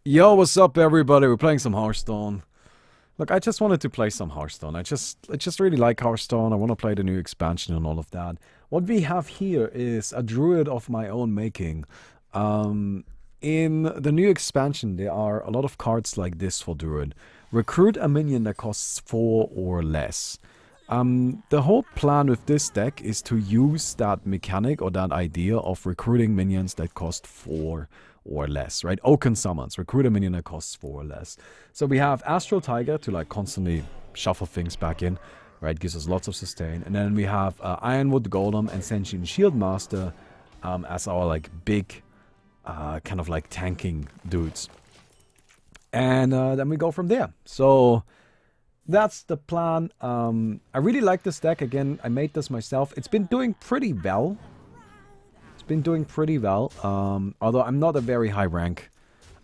Yo, what's up, everybody? We're playing some Hearthstone. Look, I just wanted to play some Hearthstone. I just really like Hearthstone. I want to play the new expansion and all of that. What we have here is a Druid of my own making. Um, in the new expansion, there are a lot of cards like this for Druid. Recruit a minion that costs 4 or less. The whole plan with this deck is to use that mechanic or that idea of recruiting minions that cost 4 or less, right? Oaken summons, recruit a minion that costs 4 or less. So we have Astral Tiger to like constantly shuffle things back in, right? Gives us lots of sustain. And then we have Ironwood Golem and Sentient Shield Master as our like big kind of like tanking dudes. And then we go from there. So that's the plan. I really like this deck. Again, I made this myself. It's been doing pretty well. Although I'm not a very high rank.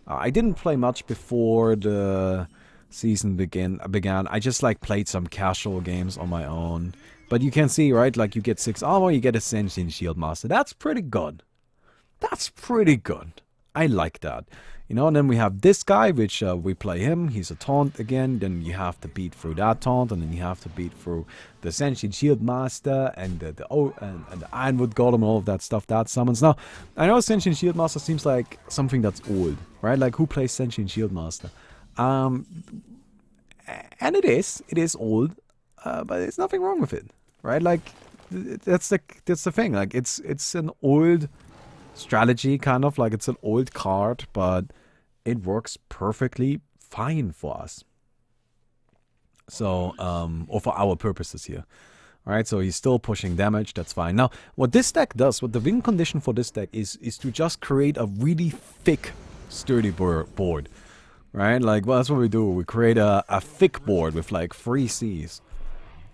I didn't play much before the season began. I just like played some casual games on my own. But you can see, right? Like you get 6 armor, you get a Sentient Shield Master. That's pretty good. That's pretty good. I like that. You know, and then we have this guy, which we play him. He's a taunt again. Then you have to beat through that taunt, and then you have to beat through the Sentient Shield Master and the Ironwood Golem and all of that stuff that summons. Now, I know Sentient Shield Master seems like something that's old, right? Like who plays Sentient Shield Master? Um, and it is old, but there's nothing wrong with it, right? Like that's the thing. Like it's an old strategy, kind of like it's an old card, but it works perfectly fine for us. So, or for our purposes here. Alright, so he's still pushing damage, that's fine. Now, what this deck does, what the win condition for this deck is to just create a really thick, sturdy board. Right? Like, well, that's what we do. We create a thick board with like 3 Cs.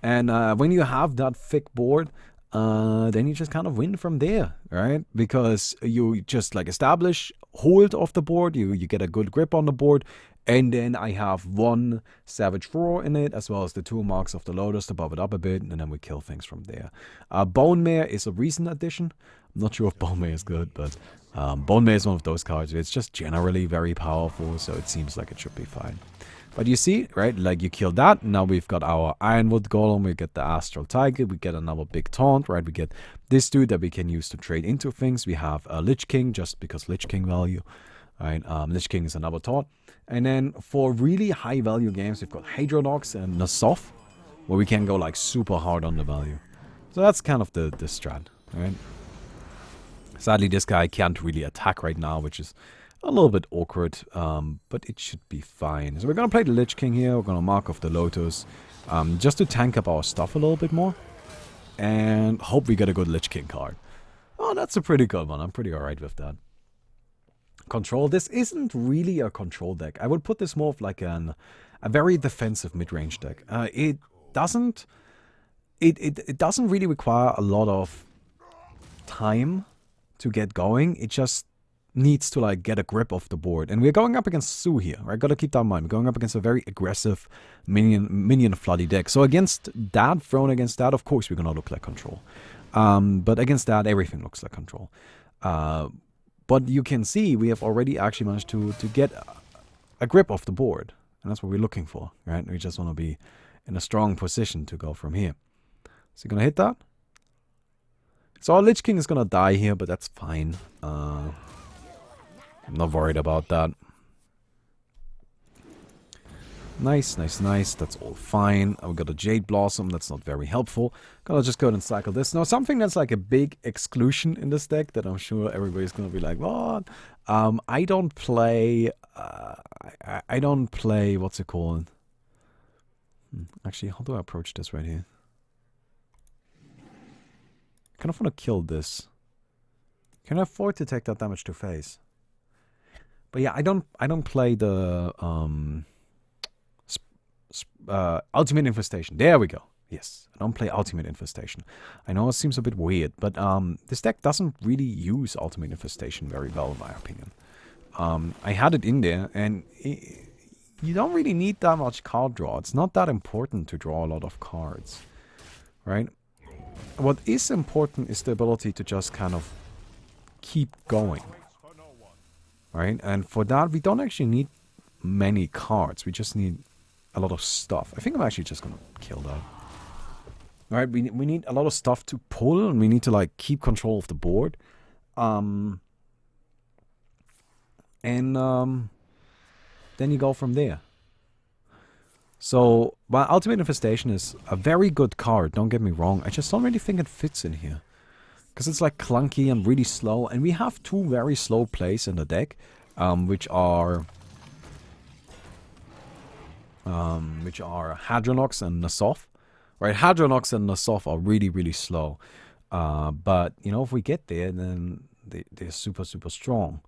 And when you have that thick board, then you just kind of win from there, right? Because you just like establish hold of the board, you get a good grip on the board, and then I have 1 Savage Roar in it, as well as the 2 Marks of the Lotus to buff it up a bit, and then we kill things from there. Bone Mare is a recent addition. I'm not sure if Bone Mare is good, but Bone Mare is one of those cards. It's just generally very powerful, so it seems like it should be fine. But you see, right, like you kill that, now we've got our Ironwood Golem, we get the Astral Tiger, we get another big taunt, right, we get this dude that we can use to trade into things, we have a Lich King, just because Lich King value, right, Lich King is another taunt, and then for really high value games, we've got Hadronox and Nasoth, where we can go like super hard on the value. So that's kind of the strat, right. Sadly, this guy can't really attack right now, which is a little bit awkward, but it should be fine. So we're going to play the Lich King here. We're going to mark off the Lotus, just to tank up our stuff a little bit more. And hope we get a good Lich King card. Oh, that's a pretty good one. I'm pretty alright with that. Control. This isn't really a control deck. I would put this more of like a very defensive mid-range deck. It doesn't really require a lot of time to get going. It just needs to like get a grip of the board, and we're going up against Sue here, right? Gotta keep that in mind. We're going up against a very aggressive minion floody deck. So against that, thrown against that, of course we're gonna look like control. But against that, everything looks like control. But you can see we have already actually managed to get a grip of the board, and that's what we're looking for, right? We just want to be in a strong position to go from here. So you're gonna hit that. So our Lich King is gonna die here, but that's fine. I'm not worried about that. Nice, nice, nice. That's all fine. We got a Jade Blossom. That's not very helpful. Gonna just go ahead and cycle this. Now, something that's like a big exclusion in this deck that I'm sure everybody's gonna be like, what? I don't play... I don't play... What's it called? Actually, how do I approach this right here? I kind of want to kill this. Can I afford to take that damage to face? But yeah, I don't play the Ultimate Infestation. There we go. Yes, I don't play Ultimate Infestation. I know it seems a bit weird, but this deck doesn't really use Ultimate Infestation very well, in my opinion. I had it in there, and you don't really need that much card draw. It's not that important to draw a lot of cards, right? What is important is the ability to just kind of keep going. right? And for that, we don't actually need many cards. We just need a lot of stuff. I think I'm actually just gonna kill that. All right, we need a lot of stuff to pull, and we need to like keep control of the board. And then you go from there. So, while Ultimate Infestation is a very good card, don't get me wrong, I just don't really think it fits in here. Because it's like clunky and really slow, and we have two very slow plays in the deck, which are Hadronox and Nasoth. Right, Hadronox and Nasoth are really, really slow. But, you know, if we get there, then they're super, super strong.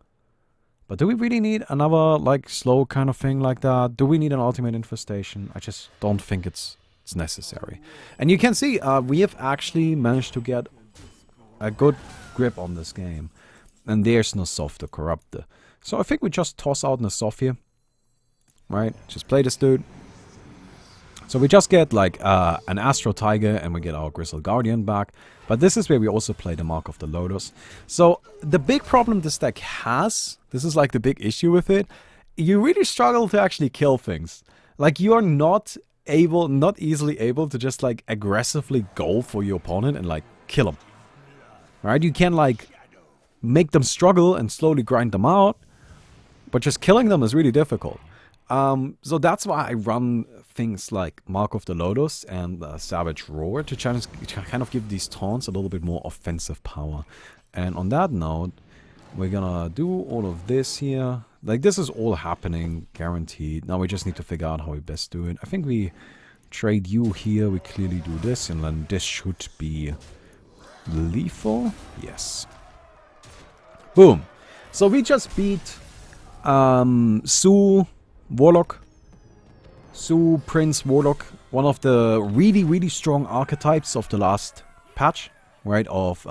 But do we really need another, like, slow kind of thing like that? Do we need an Ultimate Infestation? I just don't think it's necessary. And you can see, we have actually managed to get a good grip on this game. And there's Nasoth the Corruptor. So I think we just toss out Nasoth here. Right? Just play this dude. So we just get like an Astro Tiger and we get our Grizzled Guardian back. But this is where we also play the Mark of the Lotus. So the big problem this deck has, this is like the big issue with it, you really struggle to actually kill things. Like you are not easily able to just like aggressively go for your opponent and like kill them. Right? You can like make them struggle and slowly grind them out. But just killing them is really difficult. So that's why I run things like Mark of the Lotus and Savage Roar to kind of give these taunts a little bit more offensive power. And on that note, we're gonna do all of this here. Like this is all happening, guaranteed. Now we just need to figure out how we best do it. I think we trade you here. We clearly do this, and then this should be lethal. Yes. Boom. So we just beat Su Prince Warlock, one of the really, really strong archetypes of the last patch, right, of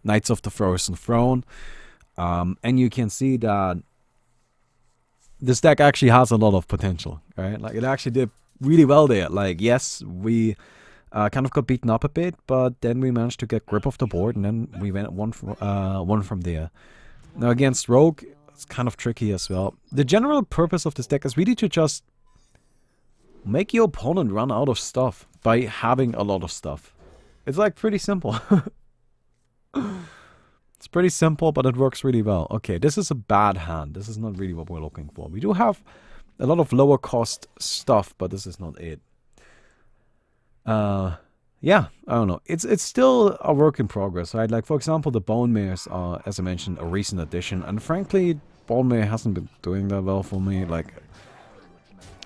Knights of the Frozen Throne. And you can see that this deck actually has a lot of potential, right? Like, it actually did really well there. Like, yes, we kind of got beaten up a bit, but then we managed to get grip of the board, and then we went one from there. Now, against Rogue, it's kind of tricky as well. The general purpose of this deck is really to just make your opponent run out of stuff by having a lot of stuff. It's like pretty simple. It's pretty simple, but it works really well. Okay, this is a bad hand. This is not really what we're looking for. We do have a lot of lower cost stuff, but this is not it. Yeah, I don't know. It's still a work in progress, right? Like, for example, the Bone Mares are, as I mentioned, a recent addition. And frankly, Bone Mare hasn't been doing that well for me. Like,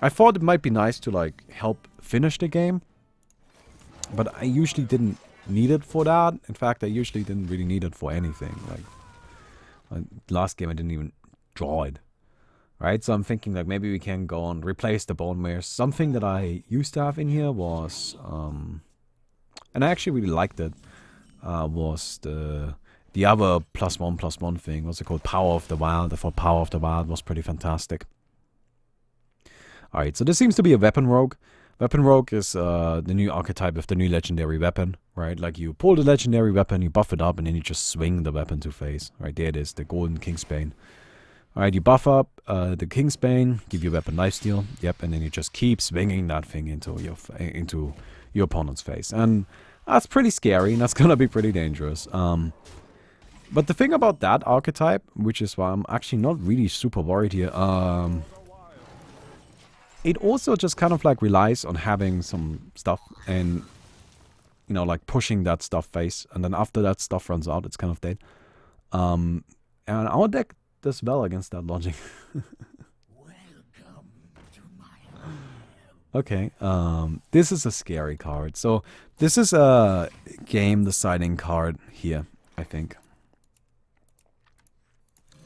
I thought it might be nice to, like, help finish the game. But I usually didn't need it for that. In fact, I usually didn't really need it for anything. Like, last game I didn't even draw it. Right? So I'm thinking, like, maybe we can go and replace the Bone Mares. Something that I used to have in here was... and I actually really liked it. Was the other +1/+1 thing. What's it called? Power of the Wild. I thought Power of the Wild was pretty fantastic. Alright, so this seems to be a Weapon Rogue. Weapon Rogue is the new archetype of the new legendary weapon, right? Like, you pull the legendary weapon, you buff it up, and then you just swing the weapon to face. Right, there it is, the Golden Kingsbane. Alright, you buff up the Kingsbane, give your weapon lifesteal, yep, and then you just keep swinging that thing into your opponent's face. And that's pretty scary, and that's gonna be pretty dangerous. But the thing about that archetype, which is why I'm actually not really super worried here, it also just kind of like relies on having some stuff and, you know, like pushing that stuff face, and then after that stuff runs out, it's kind of dead. And our deck does well against that logic. Okay, this is a scary card. So this is a game-deciding card here, I think.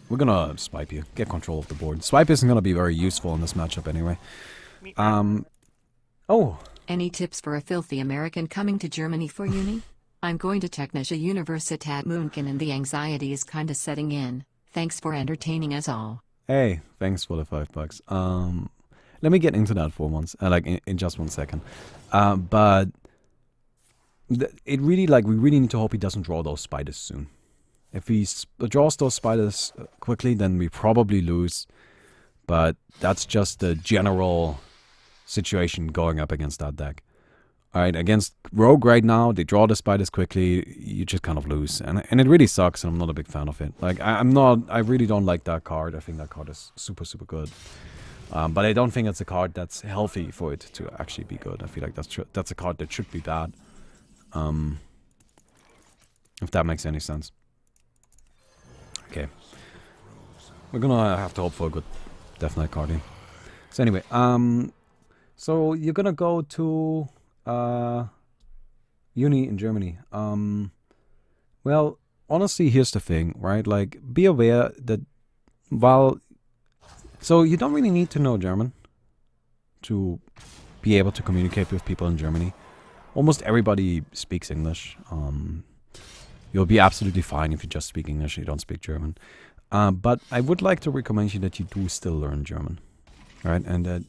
We're gonna swipe you, get control of the board. Swipe isn't gonna be very useful in this matchup anyway. Oh. Any tips for a filthy American coming to Germany for uni? I'm going to Technische Universität München and the anxiety is kinda setting in. Thanks for entertaining us all. Hey, thanks for the $5. Let me get into that for once, like in just 1 second. But it really, like, we really need to hope he doesn't draw those spiders soon. If he draws those spiders quickly, then we probably lose. But that's just the general situation going up against that deck. Alright, against Rogue right now, they draw the spiders quickly, you just kind of lose. And it really sucks, and I'm not a big fan of it. Like, I really don't like that card. I think that card is super, super good. But I don't think it's a card that's healthy for it to actually be good. I feel like that's a card that should be bad. If that makes any sense. Okay. We're gonna have to hope for a good Death Knight card here. So anyway, so you're gonna go to uni in Germany. Well, honestly, here's the thing, right? Like, be aware that so you don't really need to know German to be able to communicate with people in Germany. Almost everybody speaks English. You'll be absolutely fine if you just speak English and you don't speak German. But I would like to recommend you that you do still learn German, right? And that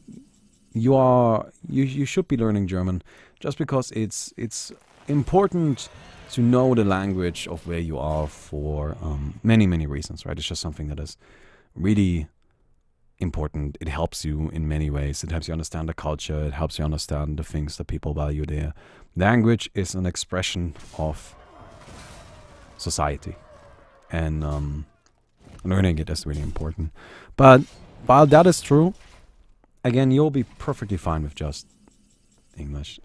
you should be learning German just because it's important to know the language of where you are for many reasons, right? It's just something that is really important. It helps you in many ways. It helps you understand the culture. It helps you understand the things that people value there. Language is an expression of society, and learning it is really important. But while that is true, again, you'll be perfectly fine with just English.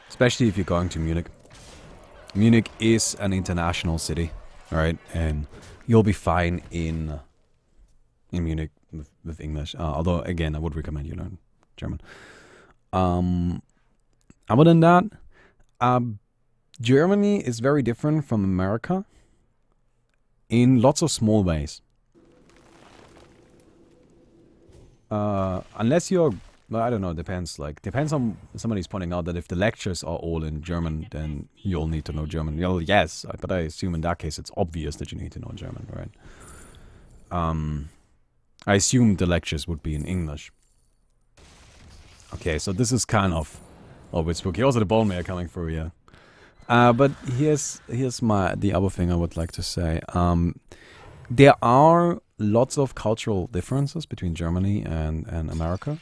Especially if you're going to Munich. Munich is an international city, right? And you'll be fine in Munich with English. Although, again, I would recommend you learn German. Other than that, Germany is very different from America in lots of small ways. Unless you're, well, I don't know, depends on somebody's pointing out that if the lectures are all in German, then you'll need to know German. Well, yes, but I assume in that case it's obvious that you need to know German, right? I assume the lectures would be in English. Okay, so this is kind of a bit spooky. Also the bone mayor coming through, yeah. But here's the other thing I would like to say. There are lots of cultural differences between Germany and America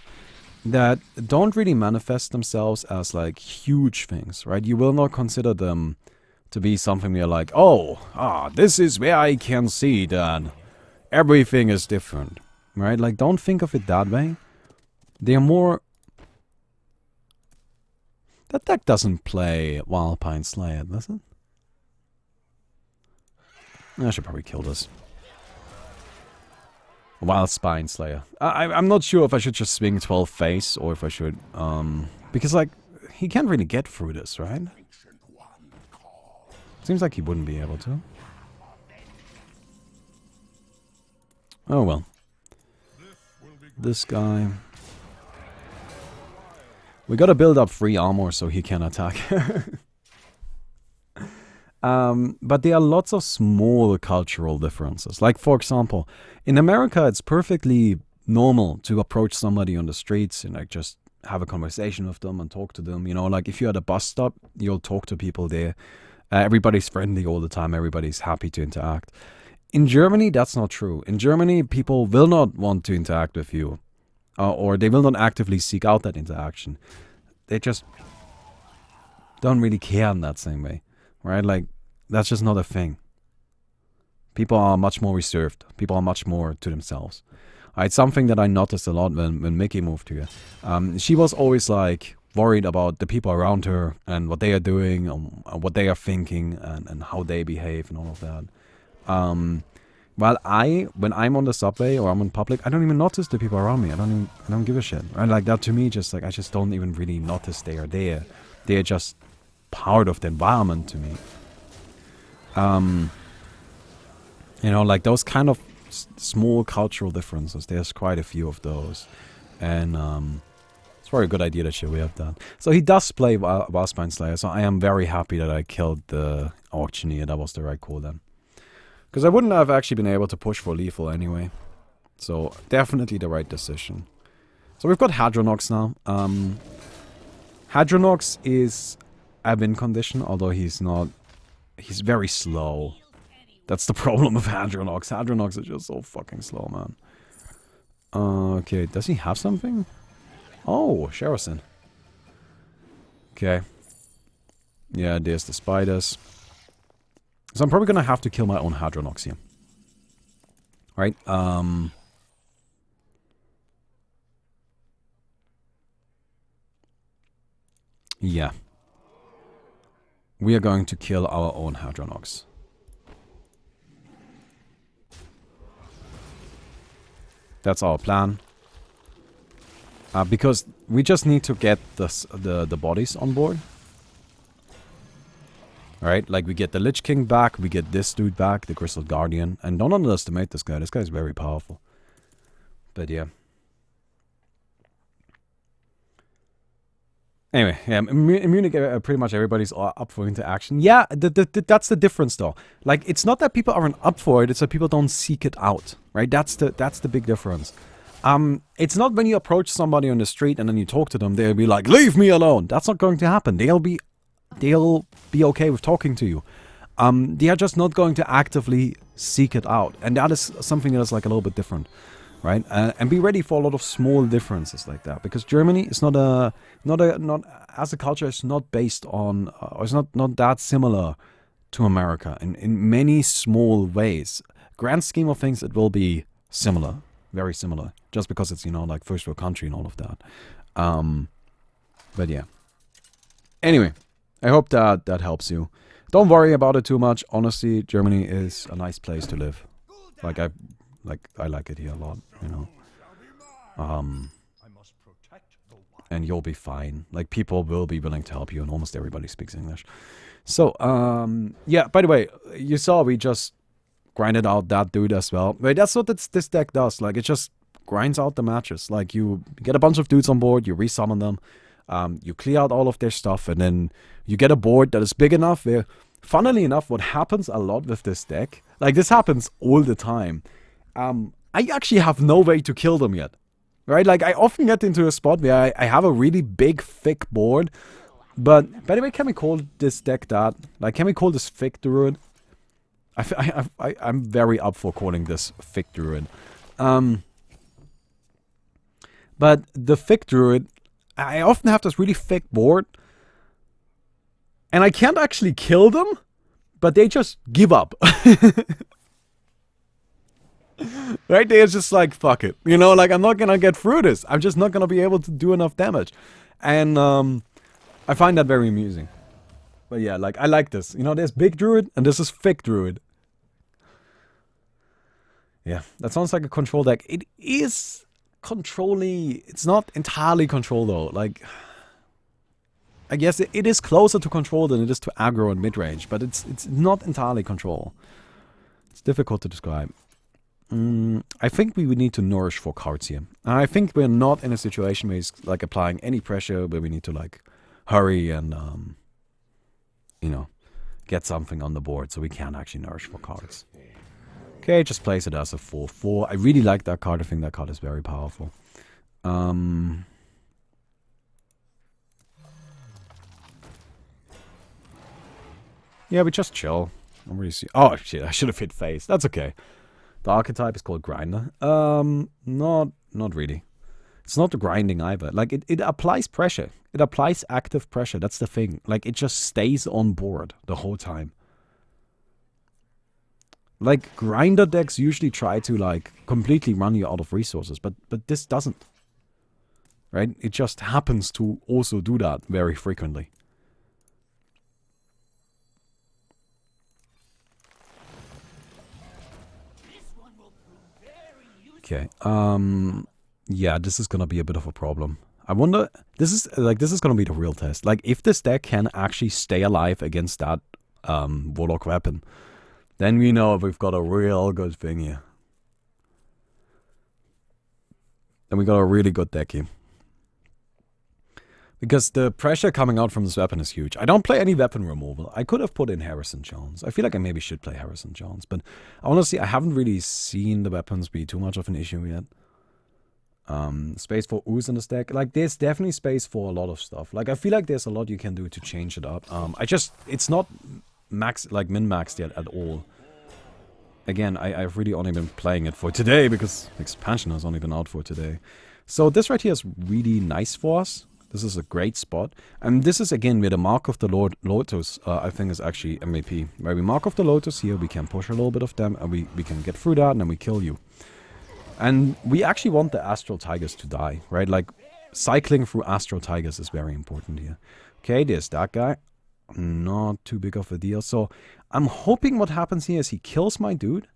that don't really manifest themselves as like huge things, right? You will not consider them to be something where like, this is where I can see that everything is different, right? Like, don't think of it that way. They're more... That deck doesn't play Wildpine Slayer, does it? I should probably kill this. Wild Spine Slayer. I'm not sure if I should just swing 12 face or if I should... because, like, he can't really get through this, right? Seems like he wouldn't be able to. Oh, well. This guy... We gotta build up 3 armor so he can attack. But there are lots of small cultural differences. Like, for example, in America, it's perfectly normal to approach somebody on the streets and like just have a conversation with them and talk to them. You know, like if you're at a bus stop, you'll talk to people there. Everybody's friendly all the time. Everybody's happy to interact. In Germany, that's not true. In Germany, people will not want to interact with you. Or they will not actively seek out that interaction. They just don't really care in that same way, right? Like, that's just not a thing. People are much more reserved. People are much more to themselves. It's something that I noticed a lot when Mickey moved here. She was always like worried about the people around her and what they are doing, and what they are thinking, and how they behave and all of that. While when I'm on the subway or I'm in public, I don't even notice the people around me. I don't give a shit. Right? Like that to me, just like I just don't even really notice they are there. They are just part of the environment to me. You know, like those kind of small cultural differences. There's quite a few of those, and it's probably a good idea that we have that. So he does play Wildspine Slayer. So I am very happy that I killed the auctioneer. That was the right call then. Because I wouldn't have actually been able to push for lethal anyway. So, definitely the right decision. So, we've got Hadronox now. Hadronox is a win condition, although he's not he's very slow. That's the problem with Hadronox. Hadronox is just so fucking slow, man. Okay, does he have something? Oh, Sherrison. Okay. Yeah, there's the spiders. So I'm probably gonna have to kill my own Hadronox here. Right, yeah. We are going to kill our own Hadronox. That's our plan. Because we just need to get the bodies on board. Alright, like we get the Lich King back, we get this dude back, the Crystal Guardian. And don't underestimate this guy is very powerful. But yeah. Anyway, yeah, in Munich, pretty much everybody's up for interaction. Yeah, that's the difference, though. Like, it's not that people aren't up for it; it's that people don't seek it out, right? That's the big difference. It's not when you approach somebody on the street and then you talk to them, they'll be like, "Leave me alone." That's not going to happen. They'll be okay with talking to you. They are just not going to actively seek it out, and that is something that is like a little bit different. Right, and be ready for a lot of small differences like that, because Germany is not as a culture is not based on or it's not that similar to America in many small ways. Grand scheme of things, it will be similar, very similar, just because it's like first world country and all of that. But yeah. Anyway, I hope that helps you. Don't worry about it too much. Honestly, Germany is a nice place to live. I like it here a lot, and you'll be fine. Like, people will be willing to help you, and almost everybody speaks English. So, yeah, by the way, you saw we just grinded out that dude as well. Wait, that's what this deck does. Like, it just grinds out the matches. Like, you get a bunch of dudes on board, you resummon them, you clear out all of their stuff, and then you get a board that is big enough where, funnily enough, what happens a lot with this deck, like, this happens all the time. I actually have no way to kill them yet, right? Like, I often get into a spot where I have a really big, thick board, but, by the way, can we call this deck that? Like, can we call this thick Druid? I'm very up for calling this thick Druid. But the thick Druid, I often have this really thick board, and I can't actually kill them, but they just give up. Right? They're just like, fuck it. Like, I'm not gonna get through this. I'm just not gonna be able to do enough damage. And I find that very amusing. But yeah, like, I like this. There's big Druid, and this is thick Druid. Yeah, that sounds like a control deck. It is controlly. It's not entirely control, though. Like, I guess it is closer to control than it is to aggro and mid-range, but it's not entirely control. It's difficult to describe. I think we would need to nourish for cards here. I think we're not in a situation where he's like applying any pressure, where we need to like hurry and get something on the board, so we can actually nourish for cards. Okay, just place it as a 4/4. I really like that card. I think that card is very powerful. Yeah, we just chill. I don't really see. Oh shit! I should have hit face. That's okay. The archetype is called Grinder. Not really. It's not grinding either. Like, it applies pressure. It applies active pressure. That's the thing. Like, it just stays on board the whole time. Like, grinder decks usually try to, like, completely run you out of resources, but this doesn't. Right? It just happens to also do that very frequently. Okay, yeah, this is gonna be a bit of a problem. I wonder, this is gonna be the real test. Like, if this deck can actually stay alive against that, Warlock weapon, then we know we've got a real good thing here. Then we got a really good deck here. Because the pressure coming out from this weapon is huge. I don't play any weapon removal. I could have put in Harrison Jones. I feel like I maybe should play Harrison Jones. But honestly, I haven't really seen the weapons be too much of an issue yet. Space for ooze in this deck. Like, there's definitely space for a lot of stuff. Like, I feel like there's a lot you can do to change it up. It's not min-maxed yet at all. Again, I've really only been playing it for today because expansion has only been out for today. So this right here is really nice for us. This is a great spot. And this is again where the Mark of the Lotus, I think, is actually MVP. Where we Mark of the Lotus here, we can push a little bit of them and we can get through that and then we kill you. And we actually want the Astral Tigers to die, right? Like, cycling through Astral Tigers is very important here. Okay, there's that guy. Not too big of a deal. So I'm hoping what happens here is he kills my dude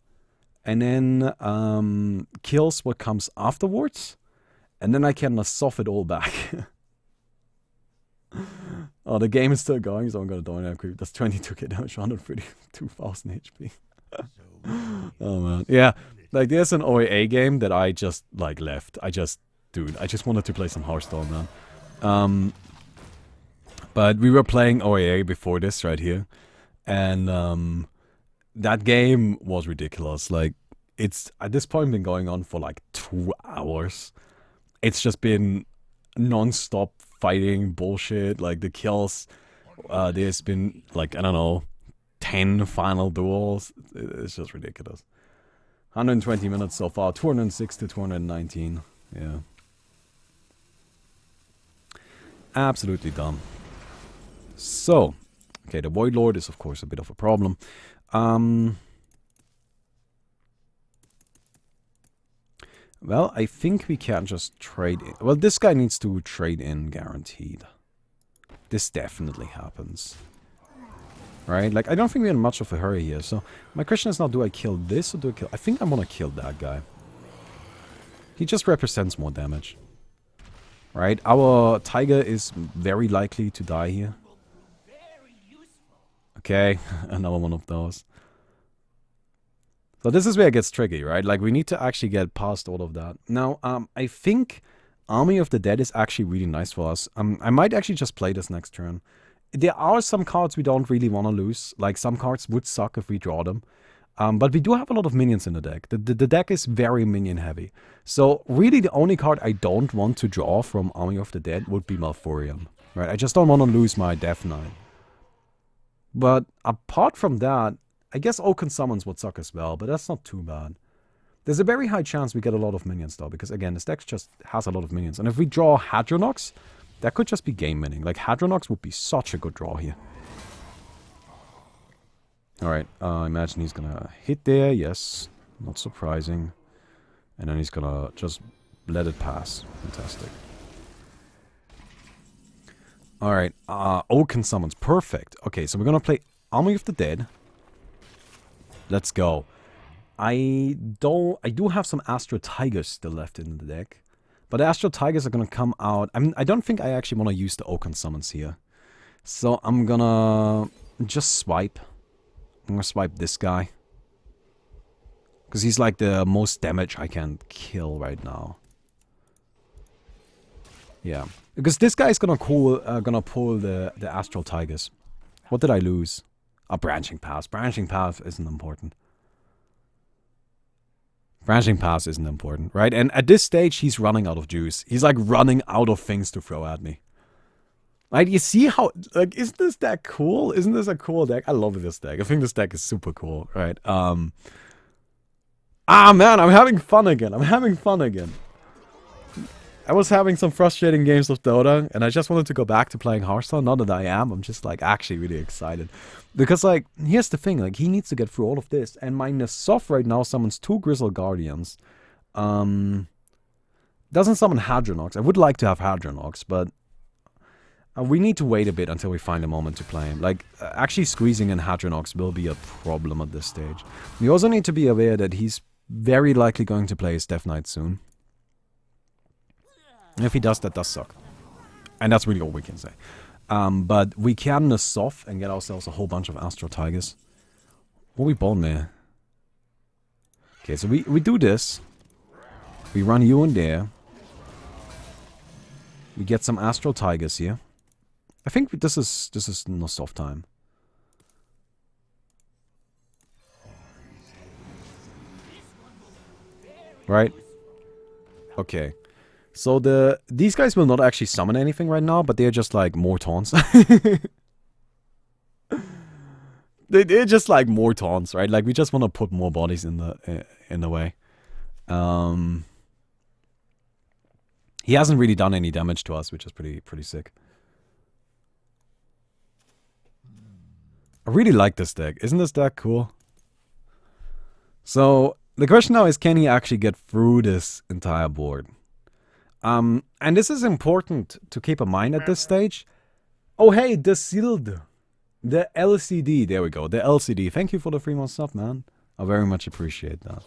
and then kills what comes afterwards. And then I can soft it all back. Oh, the game is still going, so I'm gonna dominate creep. That's 22k damage, 132,000 HP. Oh man. Yeah, like there's an OAA game that I just like left. Dude, I just wanted to play some Hearthstone, man. But we were playing OAA before this right here. And that game was ridiculous. Like, it's at this point been going on for like 2 hours. It's just been non-stop fighting bullshit. Like the kills, there's been like, I don't know, 10 final duels. It's just ridiculous. 120 minutes so far, 206 to 219. Yeah. Absolutely dumb. So, okay, the Void Lord is of course a bit of a problem. Well, I think we can just trade in. Well, this guy needs to trade in guaranteed. This definitely happens. Right? Like, I don't think we're in much of a hurry here. So, my question is now, do I kill this or do I kill... I think I'm gonna kill that guy. He just represents more damage. Right? Our tiger is very likely to die here. Okay, another one of those. So this is where it gets tricky, right? Like, we need to actually get past all of that. Now, I think Army of the Dead is actually really nice for us. I might actually just play this next turn. There are some cards we don't really want to lose. Like, some cards would suck if we draw them. But we do have a lot of minions in the deck. The deck is very minion heavy. So, really the only card I don't want to draw from Army of the Dead would be Malfurion. Right? I just don't want to lose my Death Knight. But apart from that, I guess Oaken Summons would suck as well, but that's not too bad. There's a very high chance we get a lot of minions though, because again, this deck just has a lot of minions. And if we draw Hadronox, that could just be game winning. Like, Hadronox would be such a good draw here. Alright, I imagine he's gonna hit there, yes. Not surprising. And then he's gonna just let it pass. Fantastic. Alright, Oaken Summons, perfect. Okay, so we're gonna play Army of the Dead. Let's go. I do have some Astral Tigers still left in the deck. But the Astral Tigers are gonna come out. I don't think I actually want to use the Oaken Summons here. So I'm gonna just swipe. I'm gonna swipe this guy. Because he's like the most damage I can kill right now. Yeah. Because this guy is gonna pull the Astral Tigers. What did I lose? A Branching Path. Branching Path isn't important. Branching Path isn't important, right? And at this stage, he's running out of juice. He's like running out of things to throw at me. Right? You see how, like, isn't this deck cool? Isn't this a cool deck? I love this deck. I think this deck is super cool, right? Man, I'm having fun again. I'm having fun again. I was having some frustrating games of Dota, and I just wanted to go back to playing Hearthstone. Not that I am, I'm just like actually really excited. Because like, here's the thing, like he needs to get through all of this, and my Nasoth right now summons 2 Grizzle Guardians. Doesn't summon Hadronox. I would like to have Hadronox, but we need to wait a bit until we find a moment to play him. Like, actually squeezing in Hadronox will be a problem at this stage. We also need to be aware that he's very likely going to play his Death Knight soon. If he does, that does suck. And that's really all we can say. But we can Nasoth and get ourselves a whole bunch of Astral Tigers. What we Bone Mare? Okay, so we do this. We run you in there. We get some Astral Tigers here. I think this is Nasoth time. Right? Okay. So these guys will not actually summon anything right now, but they're just like more taunts. They're just like more taunts, right? Like we just want to put more bodies in the way. He hasn't really done any damage to us, which is pretty sick. I really like this deck. Isn't this deck cool? So the question now is, can he actually get through this entire board? And this is important to keep in mind at this stage. Oh, hey, the sealed. The LCD. There we go. The LCD. Thank you for the 3-month stuff, man. I very much appreciate that.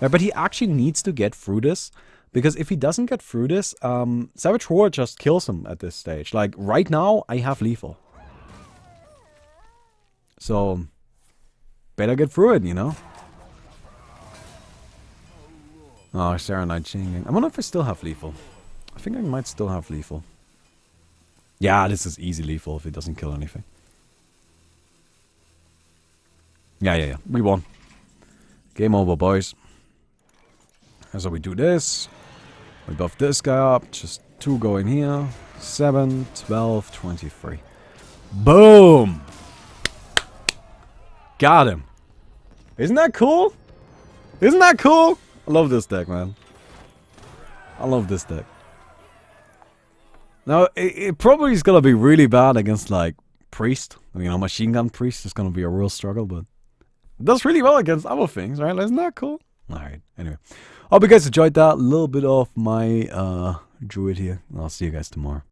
But he actually needs to get through this. Because if he doesn't get through this, Savage Horde just kills him at this stage. Like, right now, I have lethal. So, better get through it, you know? Oh, Sarah Knight changing. I wonder if I still have lethal. I think I might still have lethal. Yeah, this is easy lethal if he doesn't kill anything. Yeah. We won. Game over, boys. And so we do this. We buff this guy up. Just 2 go in here. 7, 12, 23. Boom! Got him. Isn't that cool? Isn't that cool? I love this deck, man. I love this deck. Now, it probably is going to be really bad against, like, Priest. You know, Machine Gun Priest is going to be a real struggle, but it does really well against other things, right? Isn't that cool? Alright, anyway. Hope you guys enjoyed that. A little bit of my Druid here. I'll see you guys tomorrow.